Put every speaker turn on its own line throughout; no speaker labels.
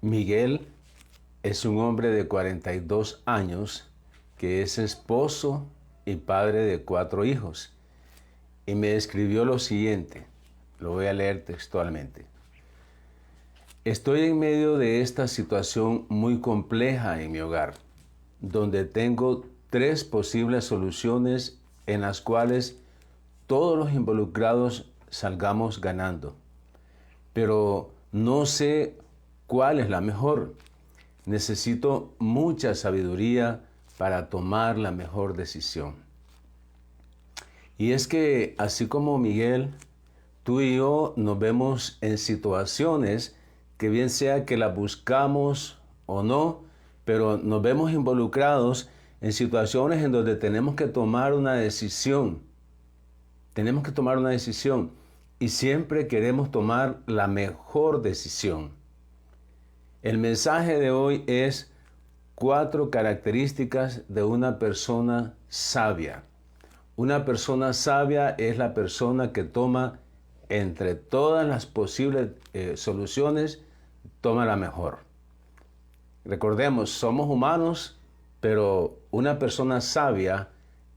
Miguel es un hombre de 42 años que es esposo y padre de 4 hijos. Y me escribió lo siguiente, lo voy a leer textualmente. Estoy en medio de esta situación muy compleja en mi hogar, donde tengo 3 posibles soluciones en las cuales todos los involucrados salgamos ganando. Pero no sé cuál es la mejor. Necesito mucha sabiduría para tomar la mejor decisión. Y es que, así como Miguel, tú y yo nos vemos en situaciones que bien sea que las buscamos o no, pero nos vemos involucrados en situaciones en donde tenemos que tomar una decisión. Tenemos que tomar una decisión y siempre queremos tomar la mejor decisión. El mensaje de hoy es 4 características de una persona sabia. Una persona sabia es la persona que toma entre todas las posibles soluciones, toma la mejor. Recordemos, somos humanos, pero una persona sabia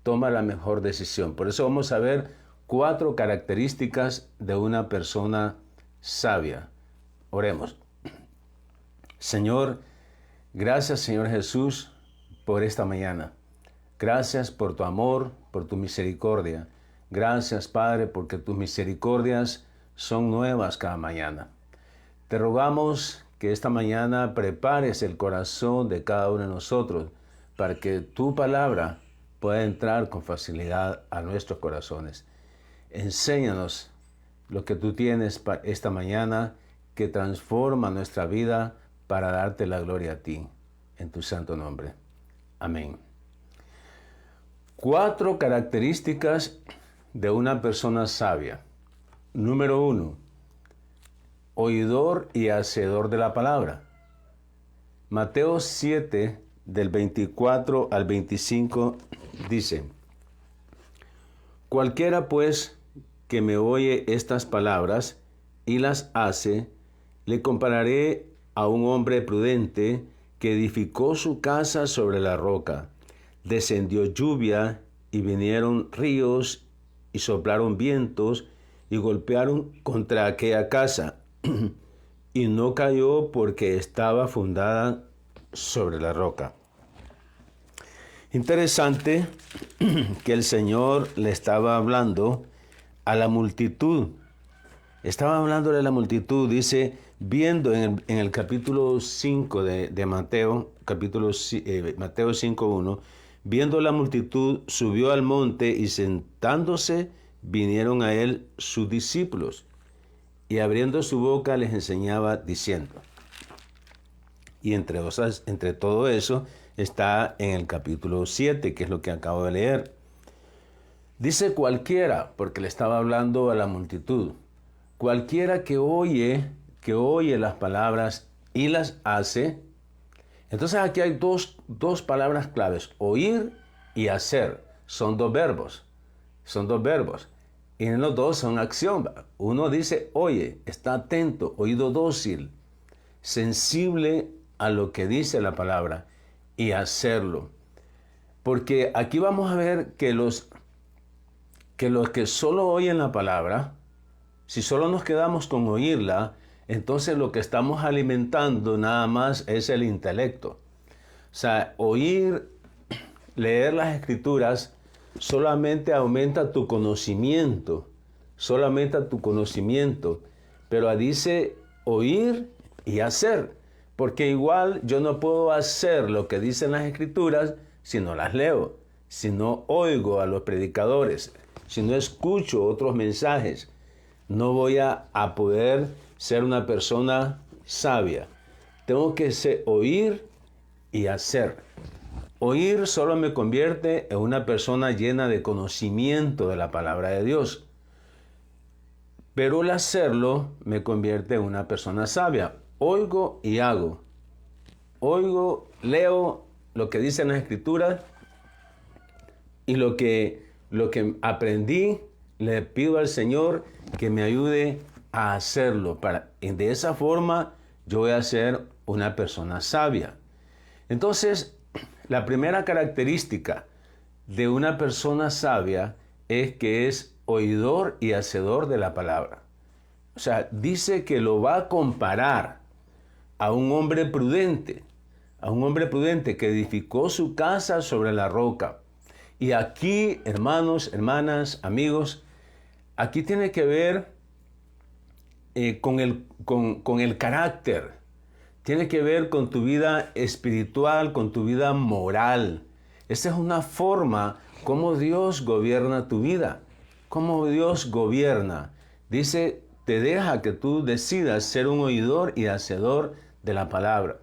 toma la mejor decisión. Por eso vamos a ver 4 características de una persona sabia. Oremos. Señor, gracias Señor Jesús por esta mañana. Gracias por tu amor, por tu misericordia. Gracias Padre porque tus misericordias son nuevas cada mañana. Te rogamos que esta mañana prepares el corazón de cada uno de nosotros para que tu palabra pueda entrar con facilidad a nuestros corazones. Enséñanos lo que tú tienes para esta mañana que transforma nuestra vida para darte la gloria a ti, en tu santo nombre. Amén. 4 características de una persona sabia. Número 1, oidor y hacedor de la palabra. Mateo 7, del 24 al 25, dice: Cualquiera pues que me oye estas palabras y las hace, le compararé a un hombre prudente que edificó su casa sobre la roca. Descendió lluvia y vinieron ríos y soplaron vientos y golpearon contra aquella casa y no cayó porque estaba fundada sobre la roca. Interesante que el Señor le estaba hablando a la multitud. Estaba hablándole a la multitud, dice, viendo en el capítulo 5 de Mateo, Mateo 5:1, viendo la multitud, subió al monte y sentándose, vinieron a él sus discípulos. Y abriendo su boca les enseñaba diciendo. Y entre todo eso está en el capítulo 7, que es lo que acabo de leer. Dice cualquiera, porque le estaba hablando a la multitud. Cualquiera que oye las palabras y las hace. Entonces aquí hay dos palabras claves, oír y hacer. Son 2 verbos. Y en los 2 son acción. Uno dice, oye, está atento, oído dócil, sensible a lo que dice la palabra y hacerlo. Porque aquí vamos a ver que los que solo oyen la palabra, si solo nos quedamos con oírla, entonces lo que estamos alimentando nada más es el intelecto. O sea, leer las escrituras solamente aumenta tu conocimiento, pero dice oír y hacer, porque igual yo no puedo hacer lo que dicen las escrituras si no las leo, si no oigo a los predicadores, si no escucho otros mensajes. No voy a poder ser una persona sabia. Tengo que oír y hacer. Oír solo me convierte en una persona llena de conocimiento de la palabra de Dios. Pero el hacerlo me convierte en una persona sabia. Oigo y hago. Oigo, leo lo que dicen las escrituras y lo que aprendí, le pido al Señor que me ayude a hacerlo. De esa forma yo voy a ser una persona sabia. Entonces, la primera característica de una persona sabia es que es oidor y hacedor de la palabra. O sea, dice que lo va a comparar a un hombre prudente que edificó su casa sobre la roca. Y aquí, hermanos, hermanas, amigos, aquí tiene que ver con el carácter, tiene que ver con tu vida espiritual, con tu vida moral. Esa es una forma como Dios gobierna tu vida, cómo Dios gobierna. Dice, te deja que tú decidas ser un oidor y hacedor de la palabra,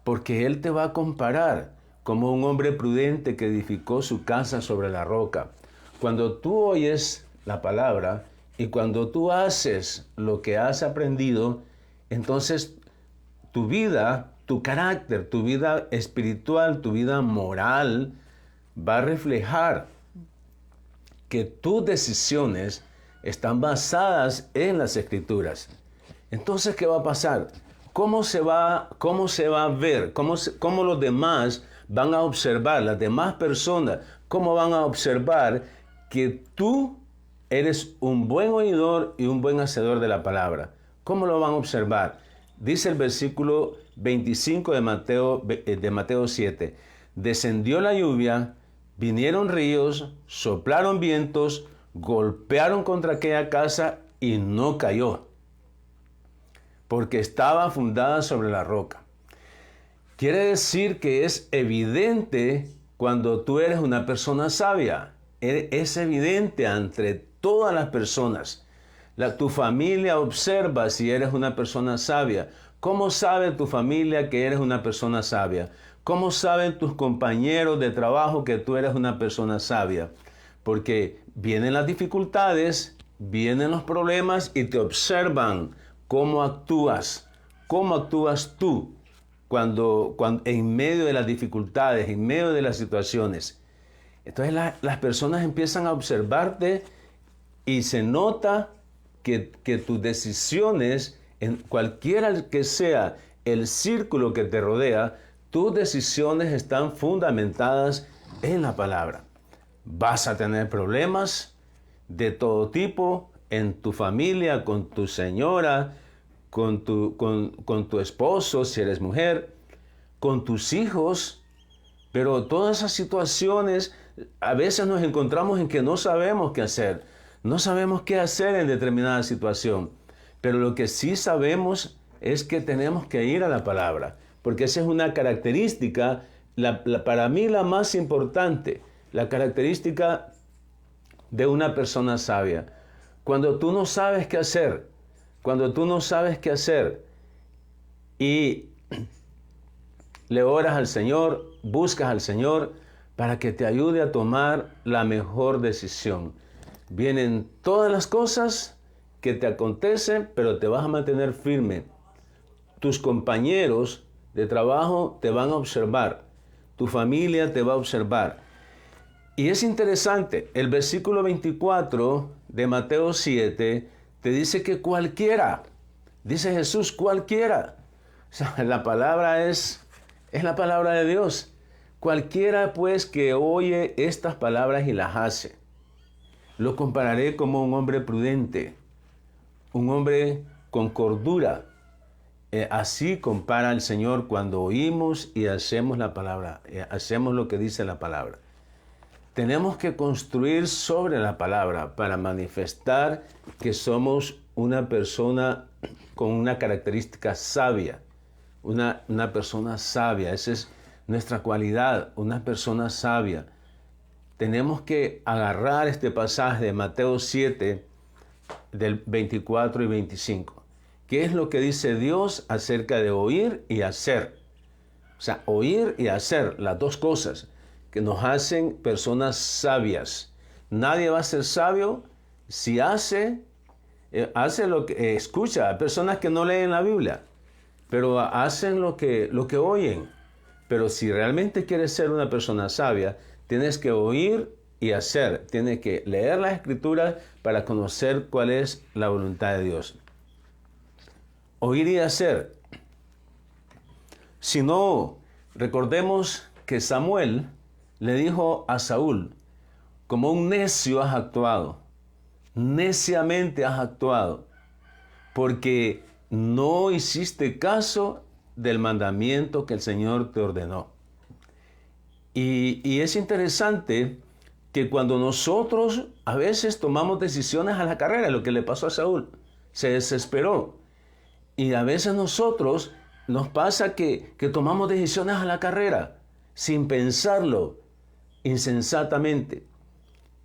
porque Él te va a comparar como un hombre prudente que edificó su casa sobre la roca. Cuando tú oyes la palabra y cuando tú haces lo que has aprendido, entonces tu vida, tu carácter, tu vida espiritual, tu vida moral va a reflejar que tus decisiones están basadas en las Escrituras. Entonces, ¿qué va a pasar? ¿Cómo se va a ver? ¿Cómo los demás van a observar, las demás personas, cómo van a observar que tú eres un buen oidor y un buen hacedor de la palabra? ¿Cómo lo van a observar? Dice el versículo 25 de Mateo 7. Descendió la lluvia, vinieron ríos, soplaron vientos, golpearon contra aquella casa y no cayó, porque estaba fundada sobre la roca. Quiere decir que es evidente cuando tú eres una persona sabia. Es evidente entre todas las personas. Tu familia observa si eres una persona sabia. ¿Cómo sabe tu familia que eres una persona sabia? ¿Cómo saben tus compañeros de trabajo que tú eres una persona sabia? Porque vienen las dificultades, vienen los problemas y te observan cómo actúas tú cuando en medio de las dificultades, en medio de las situaciones. Entonces las personas empiezan a observarte y se nota que tus decisiones, en cualquiera que sea el círculo que te rodea, tus decisiones están fundamentadas en la palabra. Vas a tener problemas de todo tipo en tu familia, con tu señora, con tu esposo, si eres mujer, con tus hijos, pero todas esas situaciones a veces nos encontramos en que no sabemos qué hacer. No sabemos qué hacer en determinada situación, pero lo que sí sabemos es que tenemos que ir a la palabra, porque esa es una característica, para mí la más importante, la característica de una persona sabia. Cuando tú no sabes qué hacer, y le oras al Señor, buscas al Señor para que te ayude a tomar la mejor decisión. Vienen todas las cosas que te acontecen, pero te vas a mantener firme. Tus compañeros de trabajo te van a observar. Tu familia te va a observar. Y es interesante, el versículo 24 de Mateo 7 te dice que cualquiera, dice Jesús, cualquiera. O sea, la palabra es la palabra de Dios. Cualquiera pues que oye estas palabras y las hace. Lo compararé como un hombre prudente, un hombre con cordura. Así compara el Señor cuando oímos y hacemos la palabra, hacemos lo que dice la palabra. Tenemos que construir sobre la palabra para manifestar que somos una persona con una característica sabia, una persona sabia. Esa es nuestra cualidad, una persona sabia. Tenemos que agarrar este pasaje de Mateo 7, del 24 y 25. ¿Qué es lo que dice Dios acerca de oír y hacer? O sea, oír y hacer, las dos cosas que nos hacen personas sabias. Nadie va a ser sabio si hace lo que escucha. Hay personas que no leen la Biblia, pero hacen lo que oyen. Pero si realmente quieres ser una persona sabia, tienes que oír y hacer. Tienes que leer las Escrituras para conocer cuál es la voluntad de Dios. Oír y hacer. sino recordemos que Samuel le dijo a Saúl, como un necio has actuado, neciamente has actuado, porque no hiciste caso del mandamiento que el Señor te ordenó. Y es interesante que cuando nosotros a veces tomamos decisiones a la carrera, lo que le pasó a Saúl, se desesperó. Y a veces nosotros nos pasa que tomamos decisiones a la carrera, sin pensarlo, insensatamente.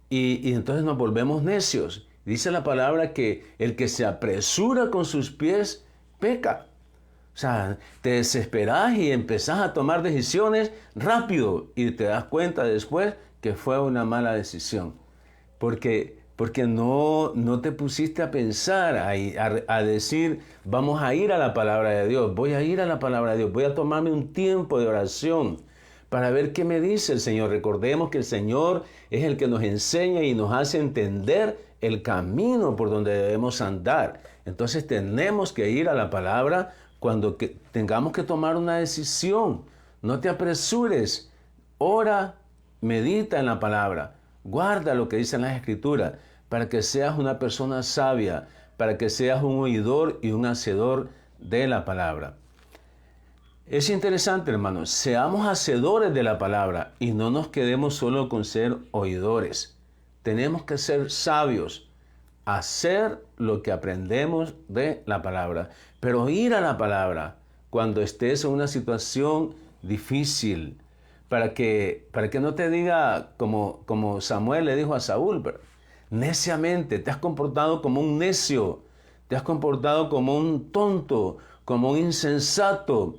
Y entonces nos volvemos necios. Dice la palabra que el que se apresura con sus pies, peca. O sea, te desesperás y empezás a tomar decisiones rápido y te das cuenta después que fue una mala decisión. Porque no te pusiste a pensar, a decir, vamos a ir a la palabra de Dios, voy a ir a la palabra de Dios, voy a tomarme un tiempo de oración para ver qué me dice el Señor. Recordemos que el Señor es el que nos enseña y nos hace entender el camino por donde debemos andar. Entonces tenemos que ir a la palabra cuando tengamos que tomar una decisión. No te apresures, ora, medita en la palabra, guarda lo que dicen las Escrituras para que seas una persona sabia, para que seas un oidor y un hacedor de la palabra. Es interesante, hermanos, seamos hacedores de la palabra y no nos quedemos solo con ser oidores. Tenemos que ser sabios, hacer lo que aprendemos de la palabra, pero ir a la palabra cuando estés en una situación difícil, para que no te diga como Samuel le dijo a Saúl, pero neciamente te has comportado como un necio, te has comportado como un tonto, como un insensato,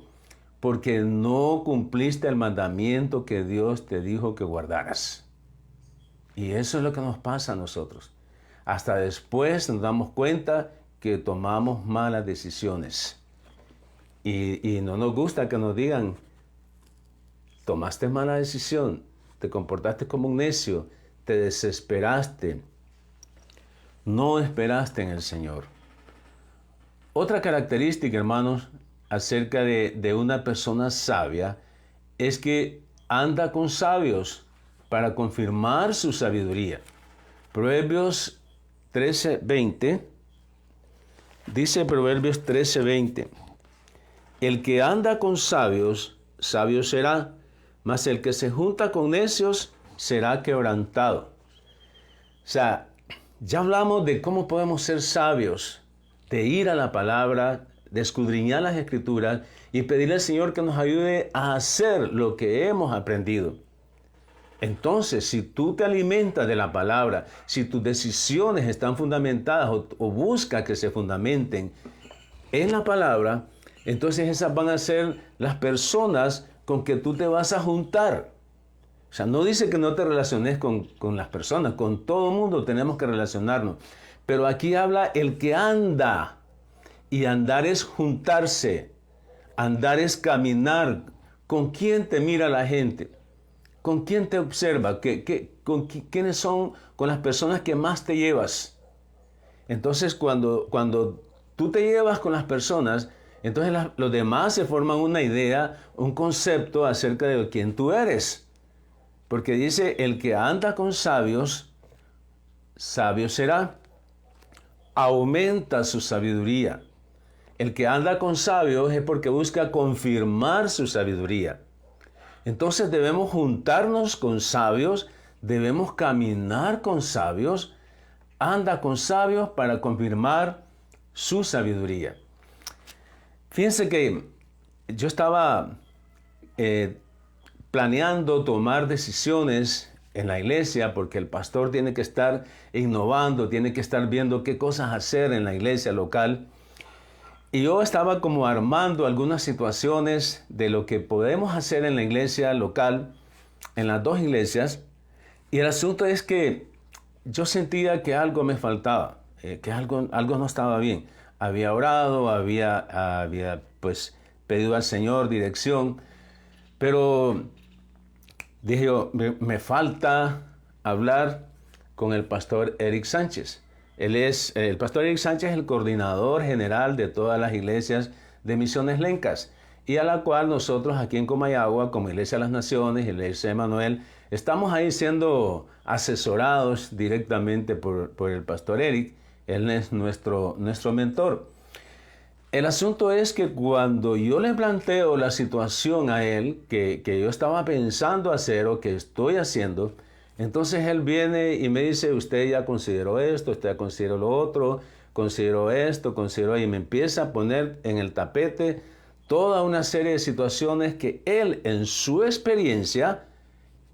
porque no cumpliste el mandamiento que Dios te dijo que guardaras. Y eso es lo que nos pasa a nosotros. Hasta después nos damos cuenta que tomamos malas decisiones. Y no nos gusta que nos digan, tomaste mala decisión, te comportaste como un necio, te desesperaste, no esperaste en el Señor. Otra característica, hermanos, acerca de una persona sabia es que anda con sabios para confirmar su sabiduría. Proverbios 13:20, dice Proverbios 13:20, el que anda con sabios, sabio será, mas el que se junta con necios será quebrantado. O sea, ya hablamos de cómo podemos ser sabios, de ir a la palabra, de escudriñar las Escrituras y pedirle al Señor que nos ayude a hacer lo que hemos aprendido. Entonces, si tú te alimentas de la palabra, si tus decisiones están fundamentadas o buscas que se fundamenten en la palabra, entonces esas van a ser las personas con que tú te vas a juntar. O sea, no dice que no te relaciones con las personas, con todo mundo tenemos que relacionarnos. Pero aquí habla el que anda. Y andar es juntarse, andar es caminar. ¿Con quién te mira la gente? ¿Con quién te observa? ¿Quiénes son con las personas que más te llevas? Entonces, cuando tú te llevas con las personas, entonces los demás se forman una idea, un concepto acerca de quién tú eres. Porque dice, el que anda con sabios, sabio será. Aumenta su sabiduría. El que anda con sabios es porque busca confirmar su sabiduría. Entonces debemos juntarnos con sabios, debemos caminar con sabios, anda con sabios para confirmar su sabiduría. Fíjense que yo estaba planeando tomar decisiones en la iglesia porque el pastor tiene que estar innovando, tiene que estar viendo qué cosas hacer en la iglesia local. Y yo estaba como armando algunas situaciones de lo que podemos hacer en la iglesia local, en las dos iglesias. Y el asunto es que yo sentía que algo me faltaba, que algo no estaba bien. Había orado, había pues pedido al Señor dirección, pero dije yo, me falta hablar con el pastor Eric Sánchez. El pastor Eric Sánchez es el coordinador general de todas las iglesias de Misiones Lencas. y a la cual nosotros aquí en Comayagua, como Iglesia de las Naciones y Iglesia de Emanuel, estamos ahí siendo asesorados directamente por el pastor Eric. Él es nuestro mentor. El asunto es que cuando yo le planteo la situación a él, que yo estaba pensando hacer o que estoy haciendo, entonces él viene y me dice, usted ya consideró esto, usted ya consideró lo otro, consideró esto, consideró, y me empieza a poner en el tapete toda una serie de situaciones que él, en su experiencia,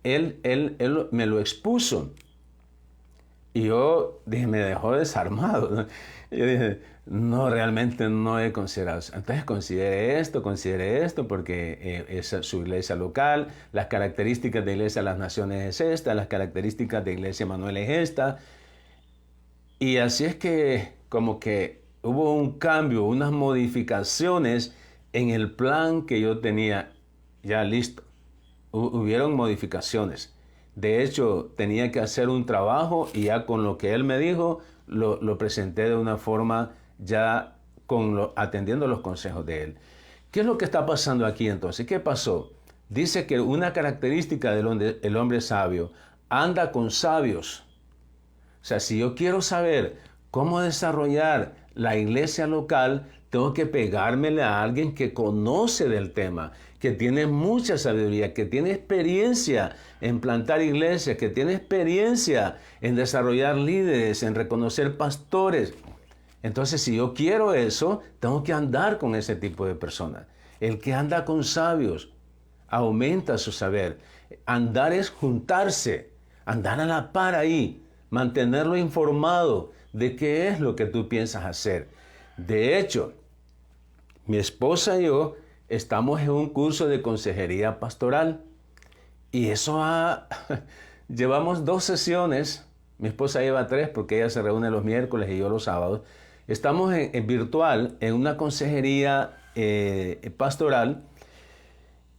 él me lo expuso. Y yo dije, me dejó desarmado, ¿no? Yo dije, no, realmente no he considerado eso. Entonces considere esto, porque es su iglesia local, las características de Iglesia de las Naciones es esta, las características de Iglesia Emanuel es esta. Y así es que como que hubo un cambio, unas modificaciones en el plan que yo tenía ya listo. Hubieron modificaciones. De hecho, tenía que hacer un trabajo y ya con lo que él me dijo, lo presenté de una forma ya atendiendo los consejos de él. ¿Qué es lo que está pasando aquí entonces? ¿Qué pasó? Dice que una característica del hombre sabio, anda con sabios. O sea, si yo quiero saber cómo desarrollar la iglesia local, tengo que pegármele a alguien que conoce del tema, que tiene mucha sabiduría, que tiene experiencia en plantar iglesias, que tiene experiencia en desarrollar líderes, en reconocer pastores. Entonces, si yo quiero eso, tengo que andar con ese tipo de personas. El que anda con sabios aumenta su saber. Andar es juntarse, andar a la par ahí, mantenerlo informado de qué es lo que tú piensas hacer. De hecho, mi esposa y yo estamos en un curso de consejería pastoral y llevamos 2 sesiones. Mi esposa lleva 3 porque ella se reúne los miércoles y yo los sábados. Estamos en virtual en una consejería pastoral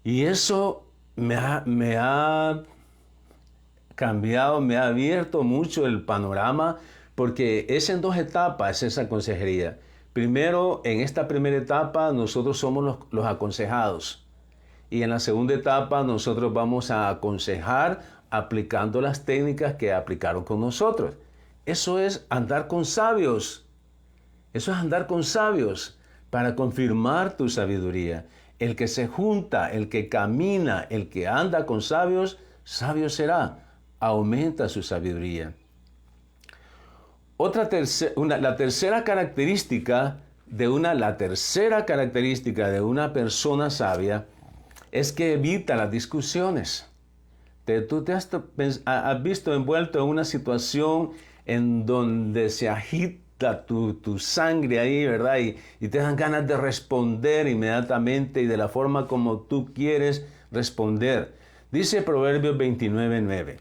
y eso me ha cambiado, me ha abierto mucho el panorama porque es en 2 etapas esa consejería. Primero, en esta primera etapa nosotros somos los aconsejados y en la segunda etapa nosotros vamos a aconsejar aplicando las técnicas que aplicaron con nosotros. Eso es andar con sabios. Eso es andar con sabios para confirmar tu sabiduría. El que se junta, el que camina, el que anda con sabios, sabio será. Aumenta su sabiduría. La tercera característica de una persona sabia es que evita las discusiones. Tú te has visto envuelto en una situación en donde se agita tu sangre ahí, ¿verdad? Y te dan ganas de responder inmediatamente y de la forma como tú quieres responder. Dice Proverbios 29:9.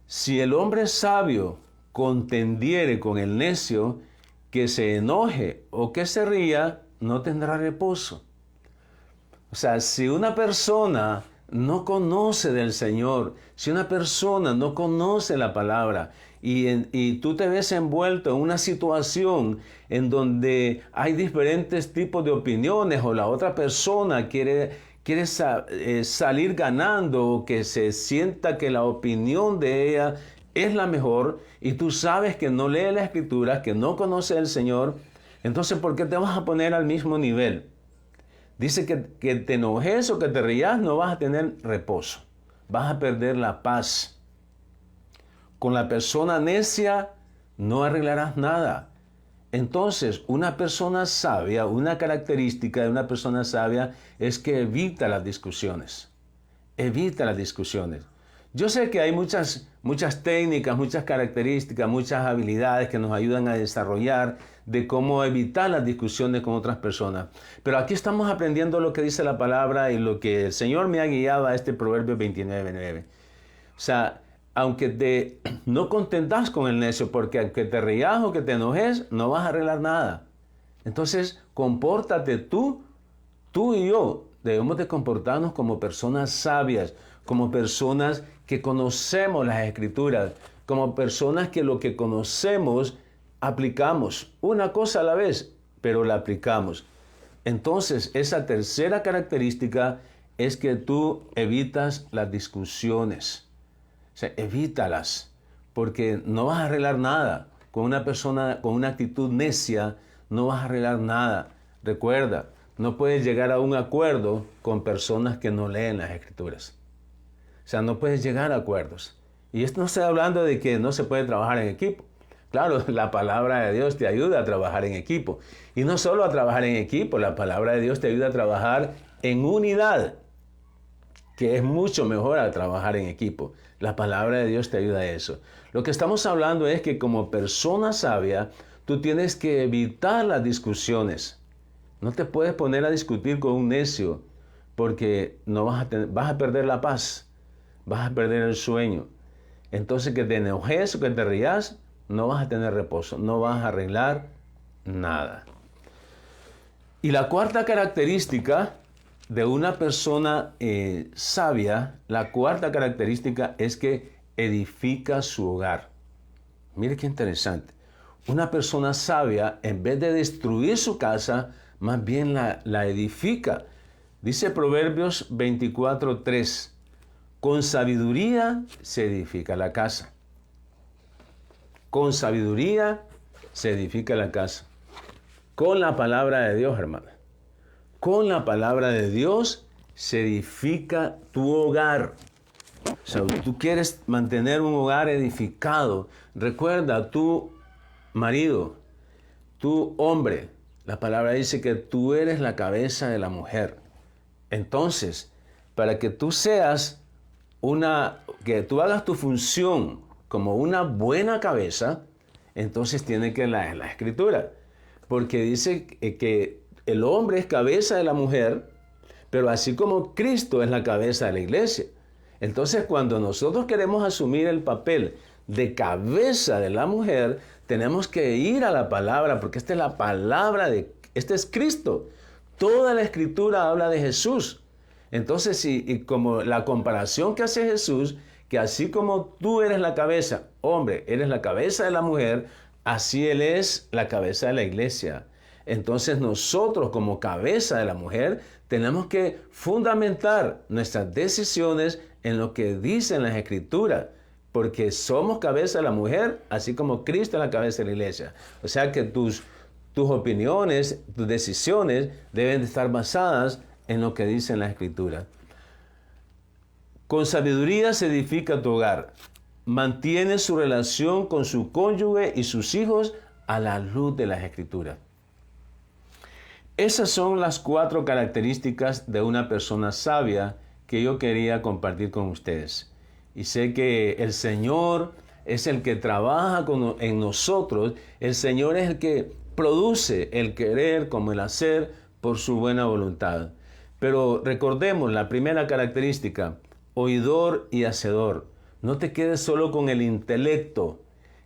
Si el hombre sabio contendiere con el necio, que se enoje o que se ría, no tendrá reposo. O sea, si una persona no conoce del Señor, si una persona no conoce la palabra y tú te ves envuelto en una situación en donde hay diferentes tipos de opiniones o la otra persona quiere salir ganando o que se sienta que la opinión de ella es la mejor y tú sabes que no lee la Escritura, que no conoce al Señor, entonces ¿por qué te vas a poner al mismo nivel? Dice que te enojes o que te rías, no vas a tener reposo. Vas a perder la paz. Con la persona necia no arreglarás nada. Entonces, una persona sabia, una característica de una persona sabia es que evita las discusiones. Evita las discusiones. Yo sé que hay muchas técnicas, muchas características, muchas habilidades que nos ayudan a desarrollar de cómo evitar las discusiones con otras personas. Pero aquí estamos aprendiendo lo que dice la palabra y lo que el Señor me ha guiado a este Proverbio 29:9. O sea, aunque no contentas con el necio, porque aunque te rías o que te enojes, no vas a arreglar nada. Entonces, compórtate tú y yo. Debemos de comportarnos como personas sabias, como personas que conocemos las Escrituras, como personas que lo que conocemos aplicamos. Una cosa a la vez, pero la aplicamos. Entonces, esa tercera característica es que tú evitas las discusiones. O sea, evítalas, porque no vas a arreglar nada. Con una persona con una actitud necia, no vas a arreglar nada. Recuerda, no puedes llegar a un acuerdo con personas que no leen las Escrituras. O sea, no puedes llegar a acuerdos. Y esto no estoy hablando de que no se puede trabajar en equipo. Claro, la palabra de Dios te ayuda a trabajar en equipo. Y no solo a trabajar en equipo, la palabra de Dios te ayuda a trabajar en unidad, que es mucho mejor a trabajar en equipo. La palabra de Dios te ayuda a eso. Lo que estamos hablando es que como persona sabia, tú tienes que evitar las discusiones. No te puedes poner a discutir con un necio, porque no vas a perder la paz, vas a perder el sueño. Entonces, que te enojes o que te rías, no vas a tener reposo, no vas a arreglar nada. Y la cuarta característica de una persona sabia, la cuarta característica es que edifica su hogar. Mire qué interesante. Una persona sabia, en vez de destruir su casa, más bien la edifica. Dice Proverbios 24:3, con sabiduría se edifica la casa. Con sabiduría se edifica la casa. Con la palabra de Dios, hermana. Con la palabra de Dios se edifica tu hogar. O sea, tú quieres mantener un hogar edificado. Recuerda, tú, marido, tú, hombre, la palabra dice que tú eres la cabeza de la mujer. Entonces, para que tú seas que tú hagas tu función como una buena cabeza, entonces tiene que leer la Escritura. Porque dice que el hombre es cabeza de la mujer, pero así como Cristo es la cabeza de la iglesia. Entonces, cuando nosotros queremos asumir el papel de cabeza de la mujer, tenemos que ir a la palabra, porque esta es la palabra este es Cristo. Toda la Escritura habla de Jesús. Entonces, y como la comparación que hace Jesús, que así como tú eres la cabeza, hombre, eres la cabeza de la mujer, así Él es la cabeza de la iglesia. Entonces nosotros como cabeza de la mujer tenemos que fundamentar nuestras decisiones en lo que dicen las Escrituras, porque somos cabeza de la mujer, así como Cristo es la cabeza de la iglesia. O sea que tus opiniones, tus decisiones deben de estar basadas en lo que dicen las Escrituras. Con sabiduría se edifica tu hogar. Mantiene su relación con su cónyuge y sus hijos a la luz de las Escrituras. Esas son las 4 características de una persona sabia que yo quería compartir con ustedes. Y sé que el Señor es el que trabaja en nosotros. El Señor es el que produce el querer como el hacer por su buena voluntad. Pero recordemos la primera característica, oidor y hacedor. No te quedes solo con el intelecto.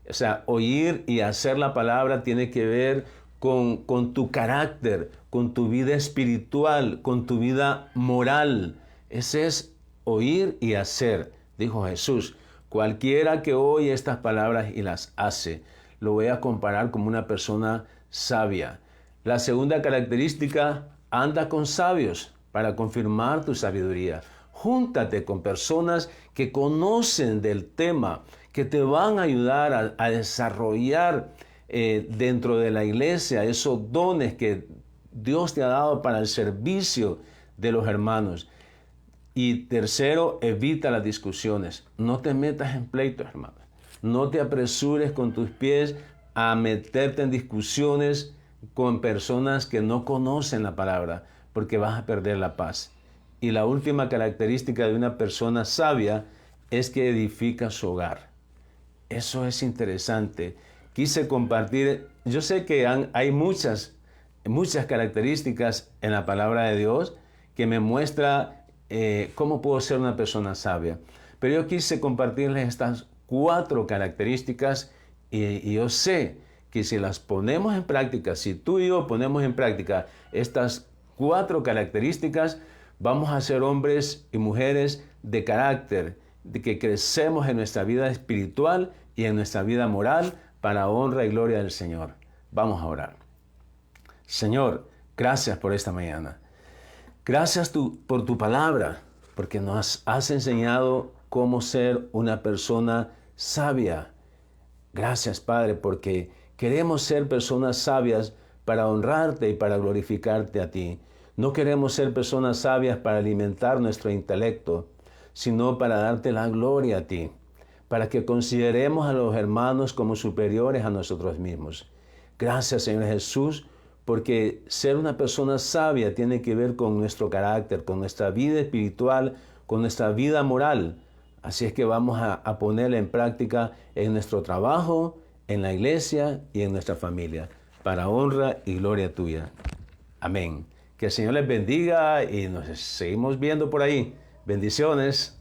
O sea, oír y hacer la palabra tiene que ver con tu carácter, con tu vida espiritual, con tu vida moral. Ese es oír y hacer, dijo Jesús. Cualquiera que oye estas palabras y las hace, lo voy a comparar como una persona sabia. La segunda característica, anda con sabios para confirmar tu sabiduría. Júntate con personas que conocen del tema, que te van a ayudar a desarrollar dentro de la iglesia esos dones que Dios te ha dado para el servicio de los hermanos. Y tercero, evita las discusiones. No te metas en pleitos, hermanos. No te apresures con tus pies a meterte en discusiones con personas que no conocen la palabra, porque vas a perder la paz. Y la última característica de una persona sabia es que edifica su hogar. Eso es interesante. Quise compartir, yo sé que hay muchas características en la palabra de Dios que me muestra cómo puedo ser una persona sabia. Pero yo quise compartirles estas 4 características y yo sé que si las ponemos en práctica, si tú y yo ponemos en práctica estas 4 características, vamos a ser hombres y mujeres de carácter, de que crecemos en nuestra vida espiritual y en nuestra vida moral para honra y gloria del Señor. Vamos a orar. Señor, Gracias por esta mañana. Gracias por tu palabra, porque nos has enseñado cómo ser una persona sabia. Gracias, Padre, porque queremos ser personas sabias para honrarte y para glorificarte a ti. No queremos ser personas sabias para alimentar nuestro intelecto, sino para darte la gloria a ti, para que consideremos a los hermanos como superiores a nosotros mismos. Gracias, Señor Jesús, porque ser una persona sabia tiene que ver con nuestro carácter, con nuestra vida espiritual, con nuestra vida moral. Así es que vamos a ponerla en práctica en nuestro trabajo, en la iglesia y en nuestra familia, para honra y gloria tuya. Amén. Que el Señor les bendiga y nos seguimos viendo por ahí. Bendiciones.